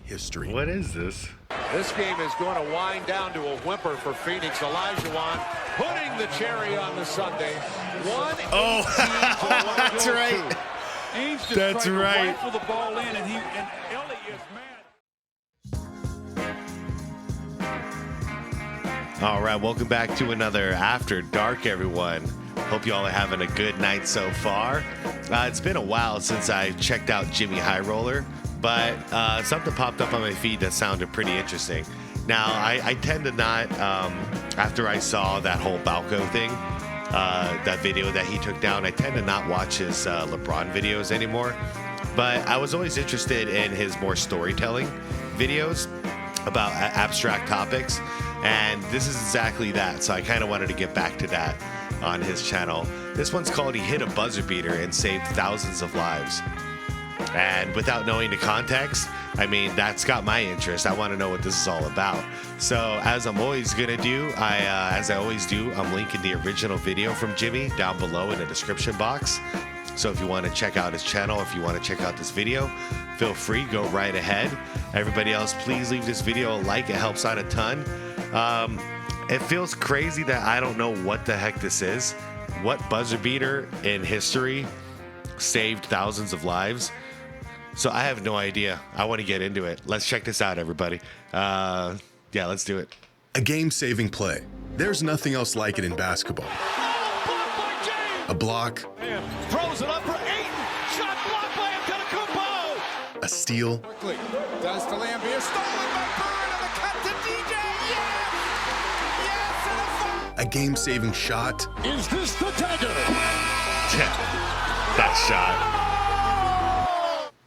history. What is this? This game is going to wind down to a whimper for Phoenix. Olajuwon putting the cherry on the sundae. Oh, that's right. Ainge just That's tried to right. rifle the ball in, and Ellie is mad. All right, welcome back to another After Dark, everyone. Hope you all are having a good night so far. It's been a while since I checked out Jimmy High Roller, but something popped up on my feed that sounded pretty interesting. Now, I tend to not, after I saw that whole Darko thing, that video that he took down, I tend to not watch his LeBron videos anymore. But I was always interested in his more storytelling videos about abstract topics, and this is exactly that. So I kind of wanted to get back to that on his channel. This one's called "He Hit a Buzzer Beater and Saved Thousands of Lives." And without knowing the context, I mean, that's got my interest. I want to know what this is all about. So as I'm always going to do, as I always do, I'm linking the original video from Jimmy down below in the description box. So if you want to check out his channel, if you want to check out this video, feel free, go right ahead. Everybody else, please leave this video a like. It helps out a ton. It feels crazy that I don't know what the heck this is. What buzzer beater in history saved thousands of lives? So I have no idea. I want to get into it. Let's check this out, everybody. Yeah, let's do it. A game-saving play. There's nothing else like it in basketball. A block. Throws it up for Ayton. Shot blocked by Antetokounmpo. A steal. Quickly. Does to Lambeer. Stolen by Bird and the cut to DJ. Yes! Yes! And a foul. A game-saving shot. Is this the dagger? That shot.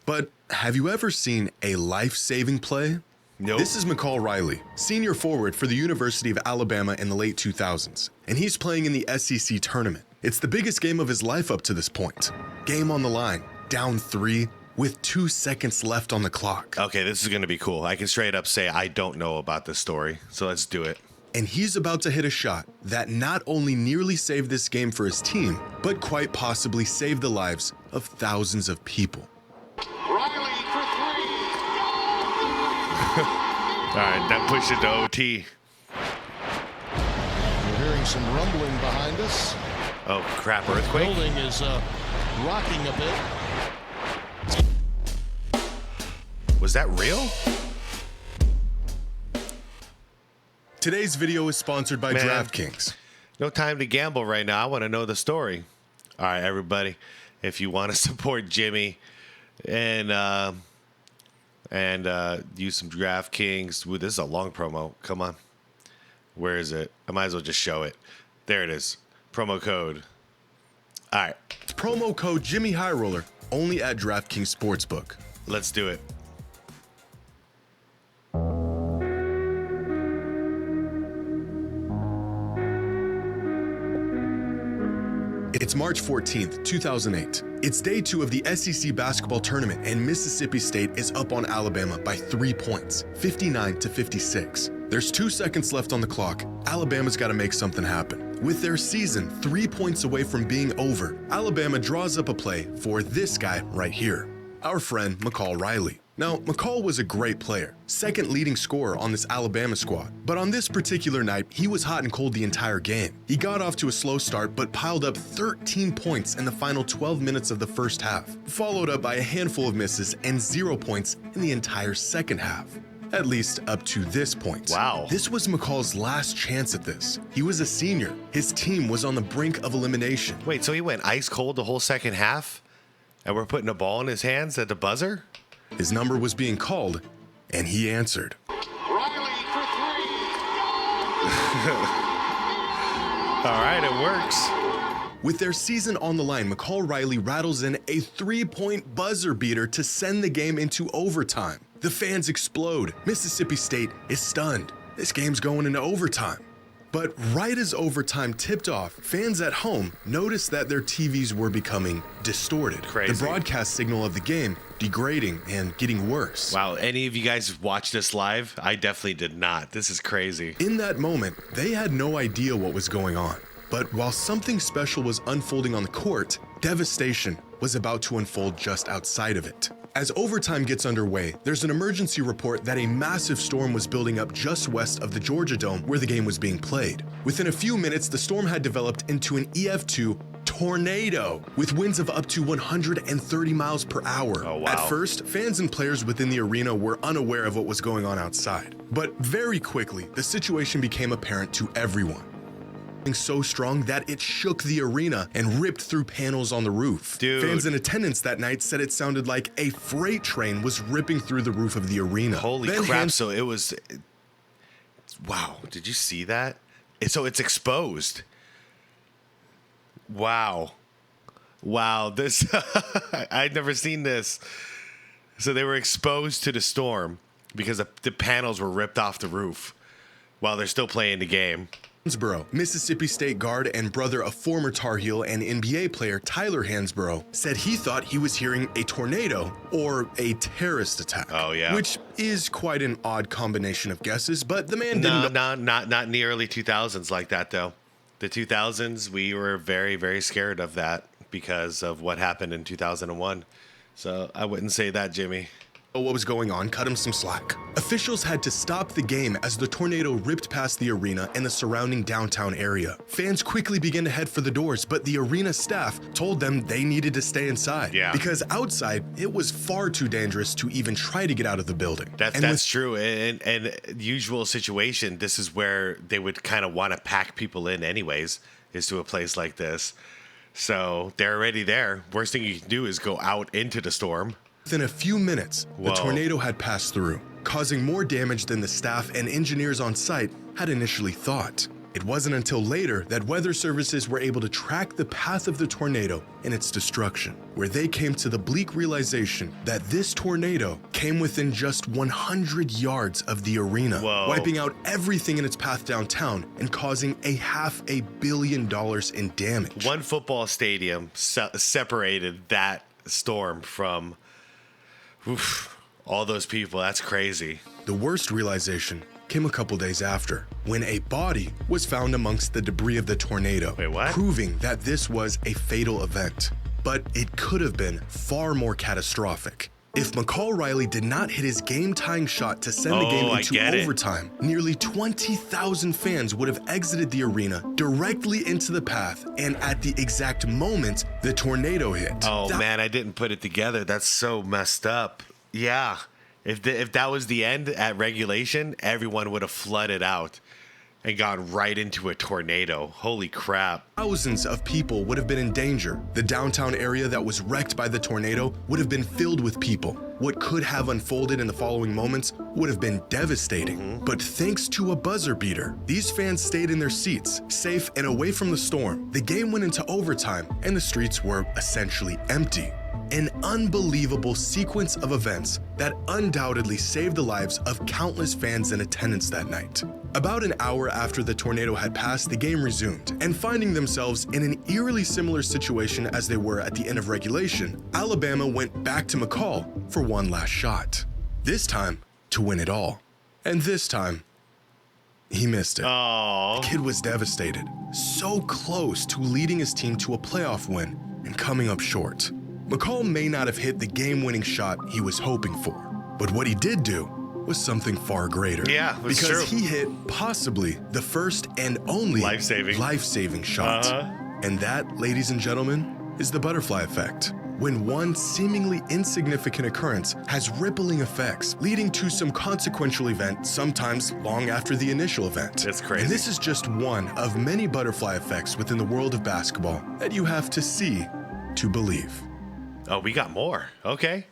But have you ever seen a life-saving play? Nope. This is McCall Riley, senior forward for the University of Alabama in the late 2000s, and he's playing in the SEC tournament. It's the biggest game of his life up to this point. Game on the line, down 3, with 2 seconds left on the clock. Okay, this is going to be cool. I can straight up say I don't know about this story, so let's do it. And he's about to hit a shot that not only nearly saved this game for his team, but quite possibly saved the lives of thousands of people. Riley for 3. All right, that pushed it to OT. We're hearing some rumbling behind us. Oh, crap, earthquake? Building is rocking a bit. Was that real? Today's video is sponsored by Man. DraftKings. No time to gamble right now. I want to know the story. All right, everybody, if you want to support Jimmy and use some DraftKings. Ooh, this is a long promo. Come on. Where is it? I might as well just show it. There it is. Promo code. All right, Promo code Jimmy High Roller only at DraftKings Sportsbook. let's do it. It's March 14th, 2008. It's day 2 of the SEC basketball tournament, and Mississippi State is up on Alabama by 3 points, 59-56. There's 2 seconds left on the clock. Alabama's got to make something happen. With their season 3 points away from being over, Alabama draws up a play for this guy right here, our friend McCall Riley. Now, McCall was a great player, second leading scorer on this Alabama squad, but on this particular night, he was hot and cold the entire game. He got off to a slow start, but piled up 13 points in the final 12 minutes of the first half, followed up by a handful of misses and 0 points in the entire second half. At least up to this point. Wow. This was McCall's last chance at this. He was a senior. His team was on the brink of elimination. Wait, so he went ice cold the whole second half? And we're putting a ball in his hands at the buzzer? His number was being called, and he answered. Riley for 3. All right, it works. With their season on the line, McCall Riley rattles in a 3-point buzzer beater to send the game into overtime. The fans explode. Mississippi State is stunned. This game's going into overtime. But right as overtime tipped off, fans at home noticed that their TVs were becoming distorted. Crazy. The broadcast signal of the game degrading and getting worse. Wow, any of you guys watch this live? I definitely did not. This is crazy. In that moment, they had no idea what was going on. But while something special was unfolding on the court, devastation was about to unfold just outside of it. As overtime gets underway, there's an emergency report that a massive storm was building up just west of the Georgia Dome where the game was being played. Within a few minutes, the storm had developed into an EF2 tornado with winds of up to 130 miles per hour. Oh, wow. At first, fans and players within the arena were unaware of what was going on outside. But very quickly, the situation became apparent to everyone. So strong that it shook the arena and ripped through panels on the roof. Dude. Fans in attendance that night said it sounded like a freight train was ripping through the roof of the arena. Holy Then crap. hands- So it was. Wow. Did you see that? So it's exposed. Wow. Wow. This. I'd never seen this. So they were exposed to the storm because the panels were ripped off the roof while they're still playing the game. Hansborough, Mississippi State guard and brother of former Tar Heel and NBA player Tyler Hansborough, said he thought he was hearing a tornado or a terrorist attack. Oh, yeah. Which is quite an odd combination of guesses, but the man didn't know. Not in the early 2000s like that, though. The 2000s, we were very, very scared of that because of what happened in 2001. So I wouldn't say that, Jimmy. What was going on, cut him some slack. Officials had to stop the game as the tornado ripped past the arena and the surrounding downtown area. Fans quickly began to head for the doors, but the arena staff told them they needed to stay inside. Yeah. Because outside, it was far too dangerous to even try to get out of the building. That's true. And usual situation, this is where they would kind of want to pack people in anyways, is to a place like this. So they're already there. Worst thing you can do is go out into the storm. Within a few minutes, the Whoa. tornado had passed through, causing more damage than the staff and engineers on site had initially thought. It wasn't until later that weather services were able to track the path of the tornado and its destruction, where they came to the bleak realization that this tornado came within just 100 yards of the arena, Whoa. wiping out everything in its path downtown and causing $500 million in damage. One football stadium separated that storm from all those people. That's crazy. The worst realization came a couple days after, when a body was found amongst the debris of the tornado. Wait, what? Proving that this was a fatal event. But it could have been far more catastrophic. If McCall Riley did not hit his game-tying shot to send the game I into get it. overtime, nearly 20,000 fans would have exited the arena directly into the path, and at the exact moment the tornado hit. Oh, man, I didn't put it together. That's so messed up. Yeah. If that was the end at regulation, everyone would have flooded out and gone right into a tornado. Holy crap. Thousands of people would have been in danger. The downtown area that was wrecked by the tornado would have been filled with people. What could have unfolded in the following moments would have been devastating. But thanks to a buzzer beater, these fans stayed in their seats, safe and away from the storm. The game went into overtime, and the streets were essentially empty. An unbelievable sequence of events that undoubtedly saved the lives of countless fans in attendance that night. About an hour after the tornado had passed, the game resumed, and finding themselves in an eerily similar situation as they were at the end of regulation, Alabama went back to McCall for one last shot. This time, to win it all. And this time, he missed it. Oh. The kid was devastated, so close to leading his team to a playoff win and coming up short. McCall may not have hit the game-winning shot he was hoping for, but what he did do was something far greater. Yeah, it's because true. he hit possibly the first and only life-saving shot. And that, ladies and gentlemen, is the butterfly effect. When one seemingly insignificant occurrence has rippling effects, leading to some consequential event, sometimes long after the initial event. That's crazy. And this is just one of many butterfly effects within the world of basketball that you have to see to believe. Oh, we got more. Okay.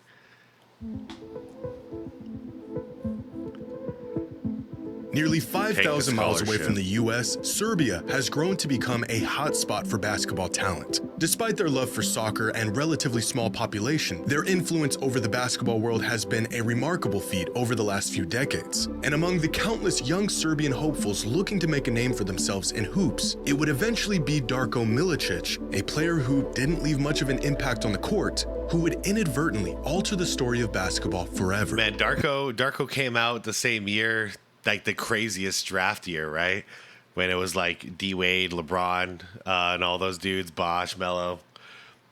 Nearly 5,000 miles away scholarship. from the U.S., Serbia has grown to become a hotspot for basketball talent. Despite their love for soccer and relatively small population, their influence over the basketball world has been a remarkable feat over the last few decades. And among the countless young Serbian hopefuls looking to make a name for themselves in hoops, it would eventually be Darko Milicic, a player who didn't leave much of an impact on the court, who would inadvertently alter the story of basketball forever. Man, Darko came out the same year, like the craziest draft year, right? When it was like D Wade, LeBron, and all those dudes, Bosh, Melo.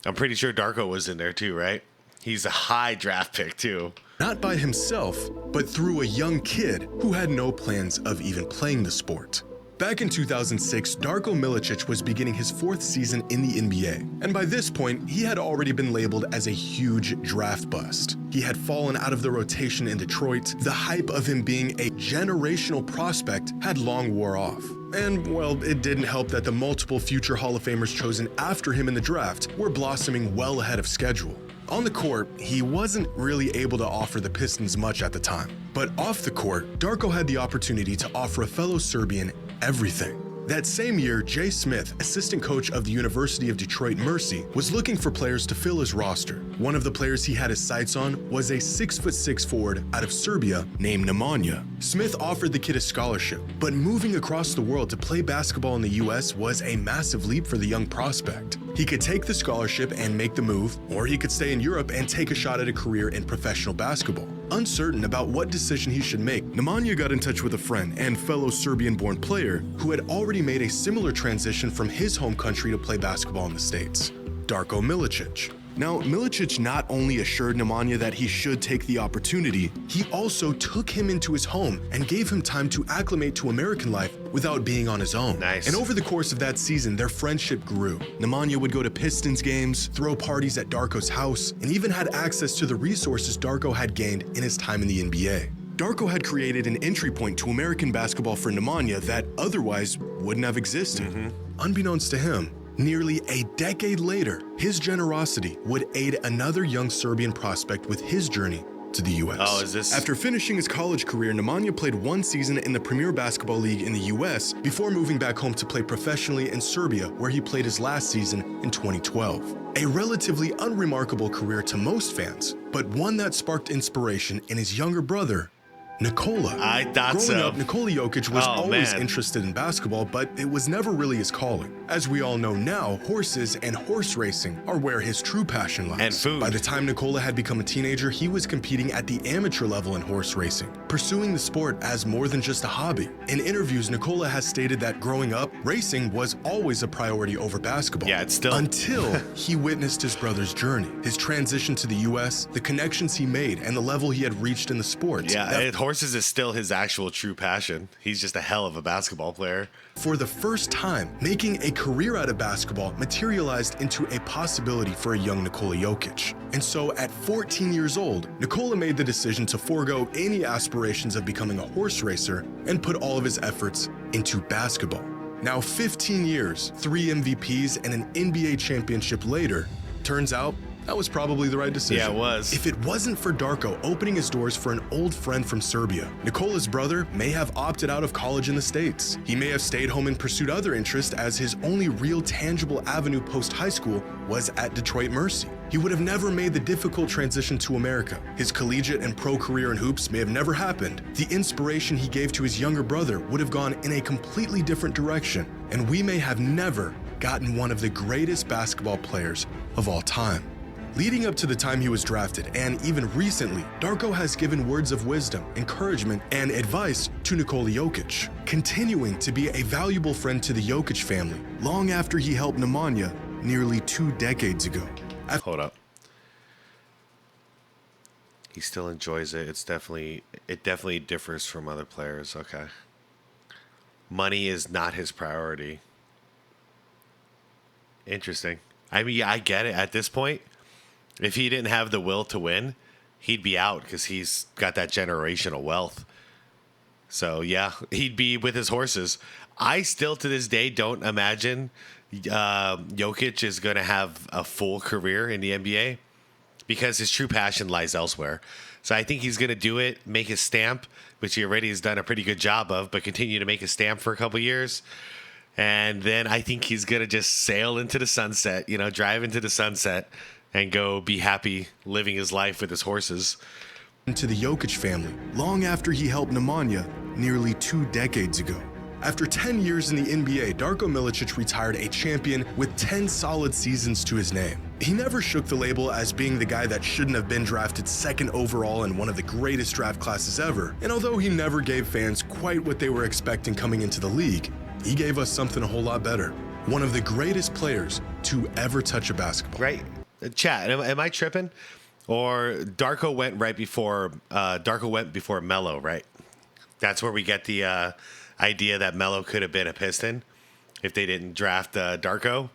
I'm pretty sure Darko was in there too, right? He's a high draft pick, too. Not by himself, but through a young kid who had no plans of even playing the sport. Back in 2006, Darko Milicic was beginning his 4th season in the NBA, and by this point, he had already been labeled as a huge draft bust. He had fallen out of the rotation in Detroit. The hype of him being a generational prospect had long wore off. And, well, it didn't help that the multiple future Hall of Famers chosen after him in the draft were blossoming well ahead of schedule. On the court, he wasn't really able to offer the Pistons much at the time. But off the court, Darko had the opportunity to offer a fellow Serbian everything. That same year, Jay Smith, assistant coach of the University of Detroit Mercy, was looking for players to fill his roster. One of the players he had his sights on was a 6'6" forward out of Serbia named Nemanja. Smith offered the kid a scholarship, but moving across the world to play basketball in the US was a massive leap for the young prospect. He could take the scholarship and make the move, or he could stay in Europe and take a shot at a career in professional basketball. Uncertain about what decision he should make, Nemanja got in touch with a friend and fellow Serbian-born player who had already made a similar transition from his home country to play basketball in the States, Darko Milicic. Now, Milicic not only assured Nemanja that he should take the opportunity, he also took him into his home and gave him time to acclimate to American life without being on his own. Nice. And over the course of that season, their friendship grew. Nemanja would go to Pistons games, throw parties at Darko's house, and even had access to the resources Darko had gained in his time in the NBA. Darko had created an entry point to American basketball for Nemanja that otherwise wouldn't have existed. Unbeknownst to him, nearly a decade later, his generosity would aid another young Serbian prospect with his journey to the US. Oh, is this? After finishing his college career, Nemanja played 1 season in the Premier Basketball League in the US before moving back home to play professionally in Serbia, where he played his last season in 2012. A relatively unremarkable career to most fans, but one that sparked inspiration in his younger brother, Nikola. I thought Growing so. up, Nikola Jokic was Oh, always man. interested in basketball, but it was never really his calling. As we all know now, horses and horse racing are where his true passion lies. And food. By the time Nikola had become a teenager, he was competing at the amateur level in horse racing, pursuing the sport as more than just a hobby. In interviews, Nikola has stated that growing up, racing was always a priority over basketball. Yeah, it's still. Until he witnessed his brother's journey, his transition to the US, the connections he made, and the level he had reached in the sport. Yeah, That horses is still his actual true passion. He's just a hell of a basketball player. for the first time, making a career out of basketball materialized into a possibility for a young Nikola Jokic. And so at 14 years old, Nikola made the decision to forego any aspirations of becoming a horse racer and put all of his efforts into basketball. Now 15 years, 3 MVPs, and an NBA championship later, turns out that was probably the right decision. Yeah, it was. If it wasn't for Darko opening his doors for an old friend from Serbia, Nikola's brother may have opted out of college in the States. He may have stayed home and pursued other interests, as his only real tangible avenue post-high school was at Detroit Mercy. He would have never made the difficult transition to America. His collegiate and pro career in hoops may have never happened. The inspiration he gave to his younger brother would have gone in a completely different direction, and we may have never gotten one of the greatest basketball players of all time. Leading up to the time he was drafted, and even recently, Darko has given words of wisdom, encouragement, and advice to Nikola Jokic, continuing to be a valuable friend to the Jokic family long after he helped Nemanja nearly 2 decades ago. Hold up. He still enjoys it. It definitely differs from other players. Okay. Money is not his priority. Interesting. I mean, I get it at this point. If he didn't have the will to win, he'd be out because he's got that generational wealth. So, yeah, he'd be with his horses. I still, to this day, don't imagine Jokic is going to have a full career in the NBA because his true passion lies elsewhere. So I think he's going to do it, make his stamp, which he already has done a pretty good job of, but continue to make his stamp for a couple years. And then I think he's going to just sail into the sunset, drive into the sunset and go be happy living his life with his horses. To the Jokic family long after he helped Nemanja nearly 2 decades ago. After 10 years in the NBA, Darko Milicic retired a champion with 10 solid seasons to his name. He never shook the label as being the guy that shouldn't have been drafted 2nd overall in one of the greatest draft classes ever. And although he never gave fans quite what they were expecting coming into the league, he gave us something a whole lot better. One of the greatest players to ever touch a basketball. Right? Chat, am I tripping? Or Darko went before Melo, right? That's where we get the idea that Melo could have been a Piston if they didn't draft Darko.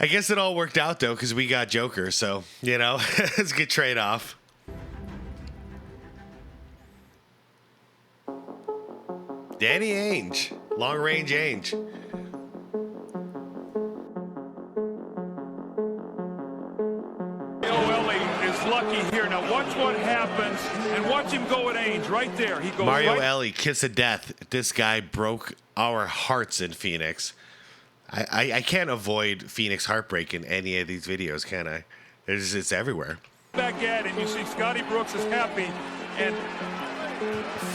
I guess it all worked out, though, because we got Joker. So, it's a good trade-off. Danny Ainge. Long-range Ainge. Is lucky here. Now watch what happens, and watch him go at Ainge right there. He goes Mario right. Ellie, kiss of death. This guy broke our hearts in Phoenix. I can't avoid Phoenix heartbreak in any of these videos, can I? It's everywhere. Back at him. You see Scotty Brooks is happy, and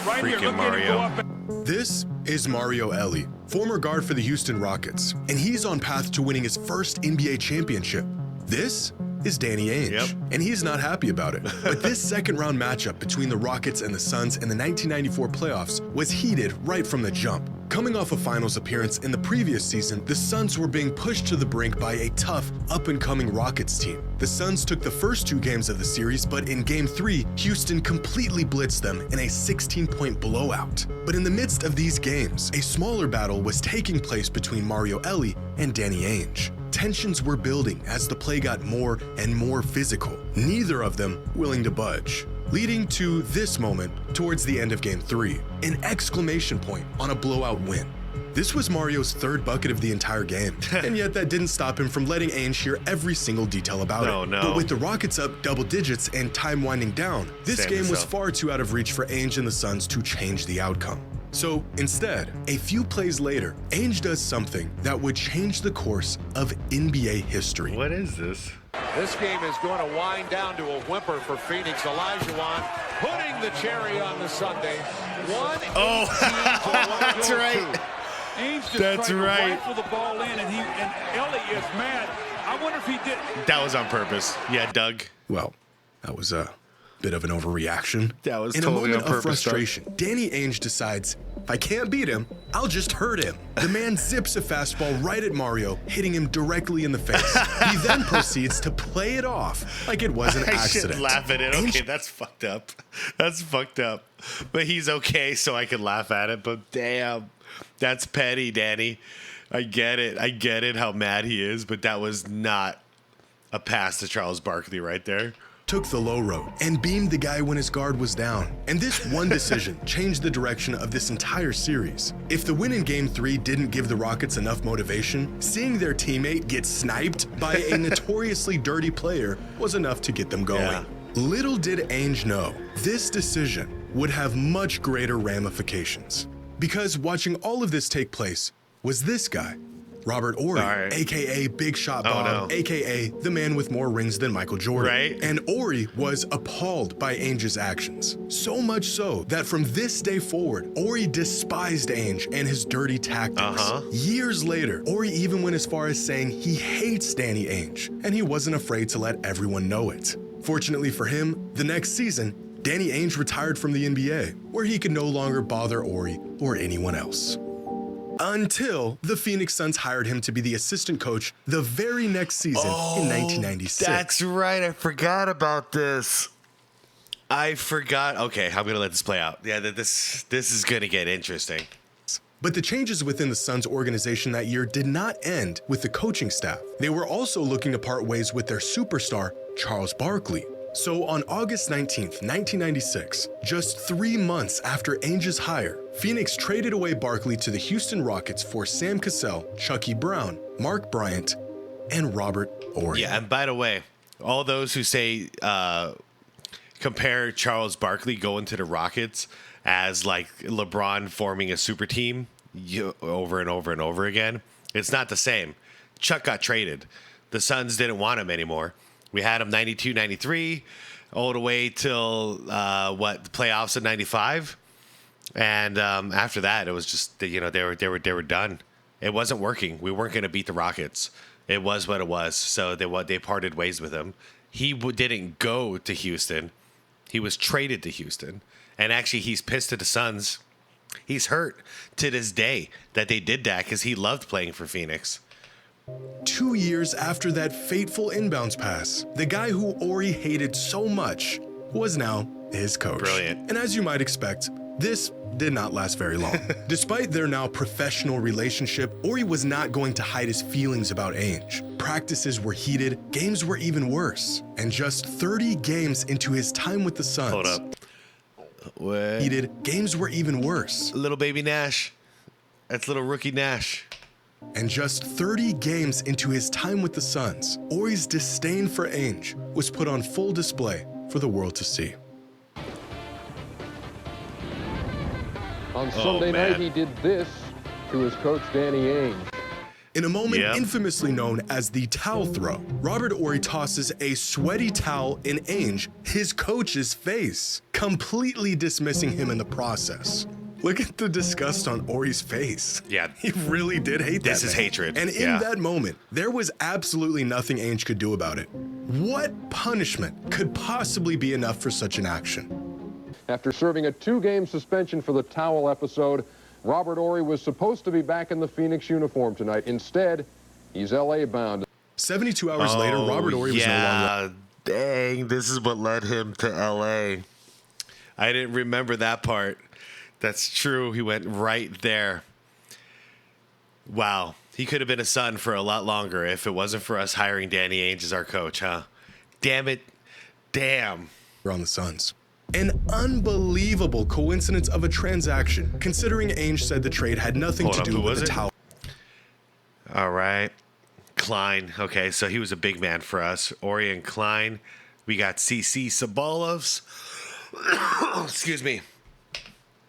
right here, Freaking look Mario. at him go up. This is Mario Ellie, former guard for the Houston Rockets, and he's on path to winning his first NBA championship. This is Danny Ainge, and he's not happy about it. But this second-round matchup between the Rockets and the Suns in the 1994 playoffs was heated right from the jump. Coming off a finals appearance in the previous season, the Suns were being pushed to the brink by a tough, up-and-coming Rockets team. The Suns took the first 2 games of the series, but in Game 3, Houston completely blitzed them in a 16-point blowout. But in the midst of these games, a smaller battle was taking place between Mario Ellie and Danny Ainge. Tensions were building as the play got more and more physical, neither of them willing to budge, leading to this moment towards the end of Game 3, an exclamation point on a blowout win. This was Mario's 3rd bucket of the entire game, and yet that didn't stop him from letting Ainge hear every single detail about it. No. But with the Rockets up double digits and time winding down, this game was far too out of reach for Ainge and the Suns to change the outcome. So instead, a few plays later, Ainge does something that would change the course of NBA history. What is this? This game is going to wind down to a whimper for Phoenix. Olajuwon putting the cherry on the Sunday. That's right. Ainge just That's tried to right. rifle the ball in, and Ellie is mad. I wonder if he did. That was on purpose. Yeah, Doug. Well, that was a bit of an overreaction. That was In totally a on moment purpose, of frustration, Danny Ainge decides, if I can't beat him, I'll just hurt him. The man zips a fastball right at Mario, hitting him directly in the face. He then proceeds to play it off like it was an I accident. should laugh at it. Ainge- Okay, that's fucked up. That's fucked up. But he's okay, so I can laugh at it. But damn, that's petty, Danny. I get it how mad he is, but that was not a pass to Charles Barkley right there. Took the low road and beamed the guy when his guard was down. And this one decision changed the direction of this entire series. If the win in Game 3 didn't give the Rockets enough motivation, seeing their teammate get sniped by a notoriously dirty player was enough to get them going. Yeah. Little did Ainge know, this decision would have much greater ramifications. Because watching all of this take place was this guy, Robert Horry, Right. aka Big Shot Bob, no. aka the man with more rings than Michael Jordan. Right. And Horry was appalled by Ainge's actions. So much so that from this day forward, Horry despised Ainge and his dirty tactics. Years later, Horry even went as far as saying he hates Danny Ainge, and he wasn't afraid to let everyone know it. Fortunately for him, the next season, Danny Ainge retired from the NBA, where he could no longer bother Horry or anyone else. Until the Phoenix Suns hired him to be the assistant coach the very next season in 1996. That's right. I forgot about this. I forgot. Okay, I'm going to let this play out. Yeah, this is going to get interesting. But the changes within the Suns organization that year did not end with the coaching staff. They were also looking to part ways with their superstar, Charles Barkley. So on August 19th, 1996, just 3 months after Ainge's hire, Phoenix traded away Barkley to the Houston Rockets for Sam Cassell, Chucky Brown, Mark Bryant, and Robert Horry. Yeah, and by the way, all those who say compare Charles Barkley going to the Rockets as like LeBron forming a super team over and over and over again, it's not the same. Chuck got traded. The Suns didn't want him anymore. We had him 92, 93, all the way till the playoffs of 95, and after that, it was just they were done. It wasn't working. We weren't going to beat the Rockets. It was what it was. So they parted ways with him. He didn't go to Houston. He was traded to Houston, and actually, he's pissed at the Suns. He's hurt to this day that they did that because he loved playing for Phoenix. 2 years after that fateful inbounds pass, the guy who Ori hated so much was now his coach. Brilliant. And as you might expect, this did not last very long. Despite their now professional relationship, Ori was not going to hide his feelings about Ainge. Practices were heated, games were even worse. And just 30 games into his time with the Suns, Hold up. What? heated, games were even worse. Little baby Nash. That's little rookie Nash. And just 30 games into his time with the Suns, Ori's disdain for Ainge was put on full display for the world to see. On Sunday man. night, he did this to his coach, Danny Ainge. In a moment Yep. infamously known as the towel throw, Robert Ori tosses a sweaty towel in Ainge, his coach's face, completely dismissing him in the process. Look at the disgust on Ori's face. Yeah. He really did hate that. This is man. hatred. And in Yeah. that moment, there was absolutely nothing Ainge could do about it. What punishment could possibly be enough for such an action? After serving a 2-game suspension for the towel episode, Robert Ori was supposed to be back in the Phoenix uniform tonight. Instead, he's LA bound. 72 hours later, Robert Ori was no longer. Dang, this is what led him to LA. I didn't remember that part. That's true. He went right there. Wow. He could have been a Sun for a lot longer if it wasn't for us hiring Danny Ainge as our coach, huh? Damn it. Damn. On the Suns. An unbelievable coincidence of a transaction, considering Ainge said the trade had nothing Hold to up, do who with was the it? towel. All right. Klein. Okay, so he was a big man for us. Ori and Klein. We got CC Sabalovs. Excuse me.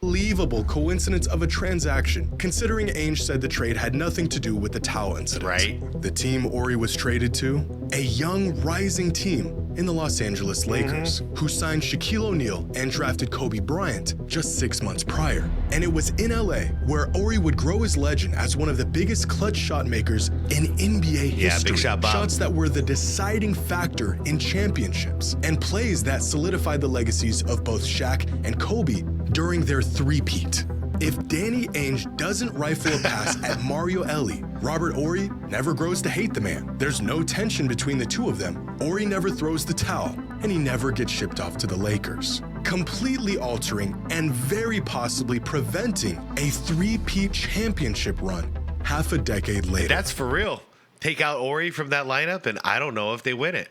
Unbelievable coincidence of a transaction, considering Ainge said the trade had nothing to do with the towel incident. Right. The team Ori was traded to, a young, rising team in the Los Angeles Lakers, who signed Shaquille O'Neal and drafted Kobe Bryant just 6 months prior. And it was in LA where Ori would grow his legend as one of the biggest clutch shot makers in NBA history. big shot, Bob. Shots that were the deciding factor in championships, and plays that solidified the legacies of both Shaq and Kobe during their three-peat. If Danny Ainge doesn't rifle a pass at Mario Elie, Robert Ori never grows to hate the man. There's no tension between the two of them. Ori never throws the towel, and he never gets shipped off to the Lakers, completely altering and very possibly preventing a three-peat championship run half a decade later. That's for real. Take out Ori from that lineup, and I don't know if they win it.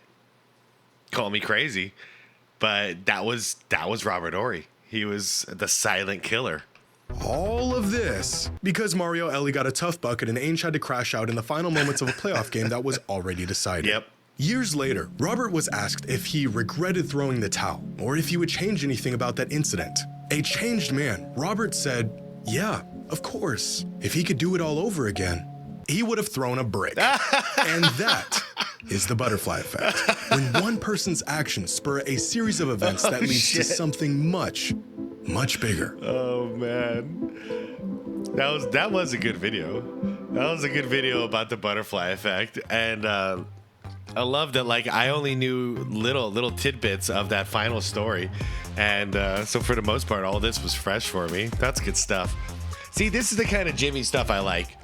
Call me crazy, but that was Robert Ori. He was the silent killer. All of this because Mario Elie got a tough bucket and Ainge had to crash out in the final moments of a playoff game that was already decided. Yep. Years later, Robert was asked if he regretted throwing the towel or if he would change anything about that incident. A changed man, Robert said, "Yeah, of course. If he could do it all over again, he would have thrown a brick." And that is the butterfly effect. When one person's actions spur a series of events that leads to something much, much bigger. Oh man, that was a good video. That was a good video about the butterfly effect, and I love that. Like, I only knew little tidbits of that final story, and so for the most part, all this was fresh for me. That's good stuff. See, this is the kind of Jimmy stuff I like,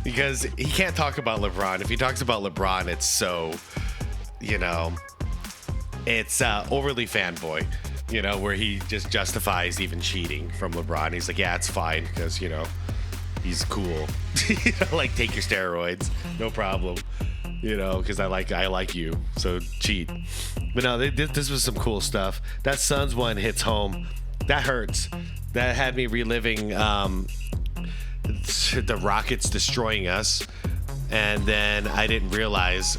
because he can't talk about LeBron. If he talks about LeBron, it's so, it's overly fanboy. Where he just justifies even cheating from LeBron. He's like, yeah, it's fine because, he's cool. Like, take your steroids, no problem. Because I like you, so cheat. But no, this was some cool stuff. That Suns one hits home. That hurts. That had me reliving the Rockets destroying us, and then I didn't realize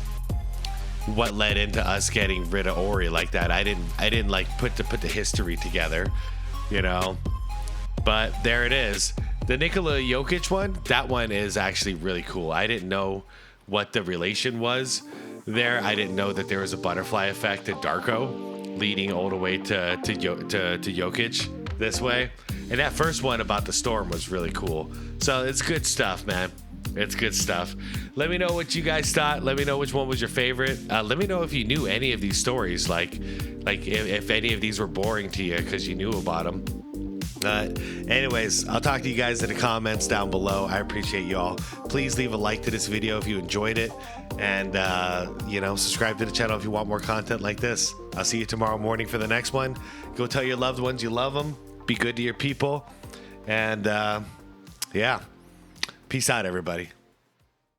what led into us getting rid of Ori like that. I didn't like put the history together, But there it is. The Nikola Jokic one, that one is actually really cool. I didn't know what the relation was there. I didn't know that there was a butterfly effect at Darko leading all the way to Jokic this way. And that first one about the storm was really cool. So it's good stuff, man. It's good stuff. Let me know what you guys thought. Let me know which one was your favorite. Let me know if you knew any of these stories, like if any of these were boring to you because you knew about them. Anyways, I'll talk to you guys in the comments down below. I appreciate you all. Please leave a like to this video if you enjoyed it. And, subscribe to the channel if you want more content like this. I'll see you tomorrow morning for the next one. Go tell your loved ones you love them. Be good to your people. And, peace out, everybody.